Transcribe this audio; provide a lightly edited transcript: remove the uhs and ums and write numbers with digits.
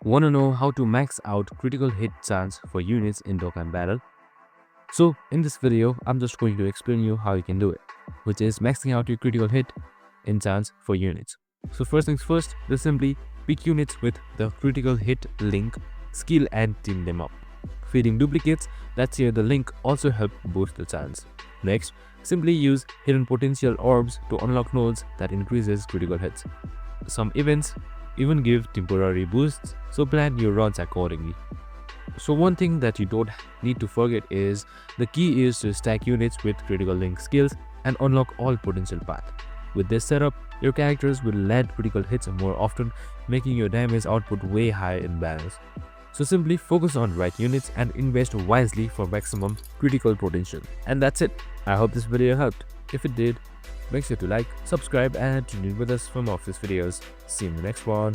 Want to know how to max out critical hit chance for units in Dokkan Battle? So in this video, I'm just going to explain you how you can do it, which is maxing out your critical hit in chance for units. So first things first, just simply pick units with the critical hit link skill and team them up. Feeding duplicates that share the link also help boost the chance. Next, simply use hidden potential orbs to unlock nodes that increases critical hits. Some events even give temporary boosts, so plan your runs accordingly. So one thing that you don't need to forget is the key is to stack units with critical link skills and unlock all potential paths. With this setup, your characters will land critical hits more often, making your damage output way higher in battles. So simply focus on right units and invest wisely for maximum critical potential. And that's it. I hope this video helped. If it did, make sure to like, subscribe and tune in with us for more of these videos. See you in the next one.